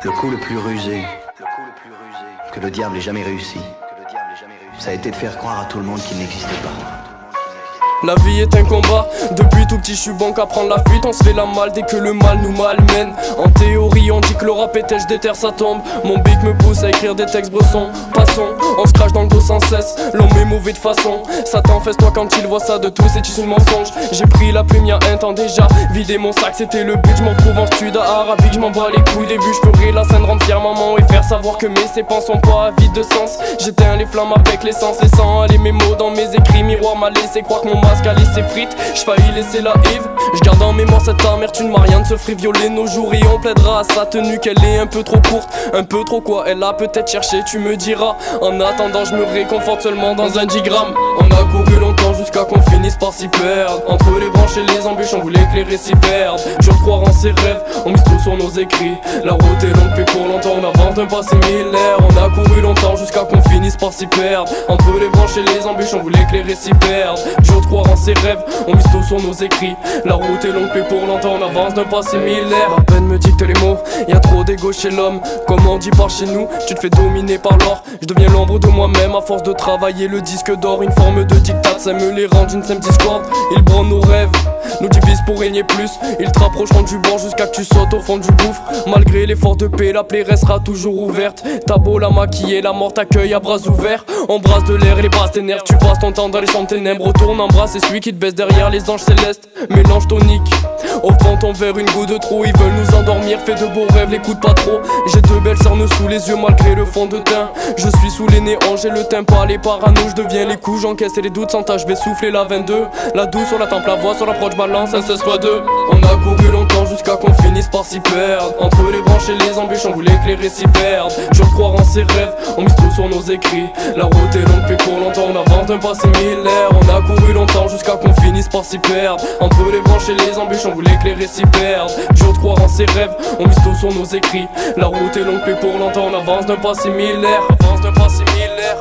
Le coup le plus rusé que le diable ait jamais réussi, ça a été de faire croire à tout le monde qu'il n'existait pas. La vie est un combat, depuis tout petit je suis bon qu'à prendre la fuite. On se fait la malle dès que le mal nous malmène. En théorie on dit que le rap est je déterre ça tombe. Mon bic me pousse à écrire des textes bressons. Passons, on se crache dans le dos sans cesse. L'homme est mauvais de façon, Satan fesse-toi quand il voit ça de tout, c'est juste un mensonge. J'ai pris la plume y'a un temps déjà, vider mon sac c'était le but. Je m'en retrouve en stud à arabique, je m'en bats les couilles des vues. Je ferai la scène rendre fière maman et faire savoir que mes sépens sont pas vides de sens. J'éteins les flammes avec l'essence, laissant aller mes mots dans mes écrits. Miroir m'a laissé croire que mon masque allait s'effrite. J'faillis laisser la Yves, j'garde en mémoire cette amertume. Marianne se ferait violer nos jours et on plaidera à sa tenue qu'elle est un peu trop courte. Un peu trop quoi, elle a peut-être cherché, tu me diras. En attendant je me réconforte seulement dans un digramme. On a couru longtemps jusqu'à qu'on finisse par s'y perdre. Entre les branches et les embûches on voulait que les récits perdent. Dur de croire en ses rêves, on mise tout sur nos écrits. La route est longue mais pour longtemps on avance d'un passé millénaire. On a couru longtemps jusqu'à qu'on finisse par s'y perdre. Entre les branches et les embûches on voulait que les récits perdent. Dur de croire en ses rêves, on mise tout sur nos écrits. La route est longue mais pour longtemps on avance d'un passé millénaire. Ma peine me dicte les mots, y'a trop d'égo chez l'homme. Comme on dit par chez nous, tu te fais dominer par l'or. Je deviens l'ombre de moi-même à force de travailler le disque d'or. Une forme de dictat, ça me les rend d'une simple discorde. Ils brandent nos rêves, nous divisent pour régner plus. Ils te rapprocheront du bord jusqu'à que tu sautes au fond du gouffre. Malgré l'effort de paix, la plaie restera toujours ouverte. T'as beau la maquiller, la mort t'accueille à bras ouverts. On brasse de l'air et les bras tes nerfs. Tu passes ton temps dans les champs de ténèbres. Retourne, embrasse, c'est celui qui te baisse derrière les anges célestes. Mélange tonique, offrant ton verre une goutte de trop. Ils veulent nous endormir, fais de beaux rêves, l'écoute pas trop. J'ai deux belles cernes sous les yeux malgré le fond de teint. Je suis sous les néons, j'ai le teint pas les parano. Je deviens les coups, j'encaisse et les doutes sans tâche. Je vais souffler la 22, la douce sur la tempe, la voix sur l'approche balance, un 16x2. On a couru longtemps jusqu'à qu'on finisse par s'y perdre. Entre les branches et les embûches, on voulait que les récits perdent. Dur de croire en ses rêves, on mise tout sur nos écrits. La route est longue mais pour longtemps on avance d'un passé millénaire. On a couru longtemps jusqu'à qu'on finisse par s'y perdre. Entre les branches et les embûches, on voulait que les récits perdent. Dur de croire en ses rêves, on mise tout sur nos écrits. La route est longue mais pour longtemps on avance d'un passé millénaire. Avance d'un passé millénaire.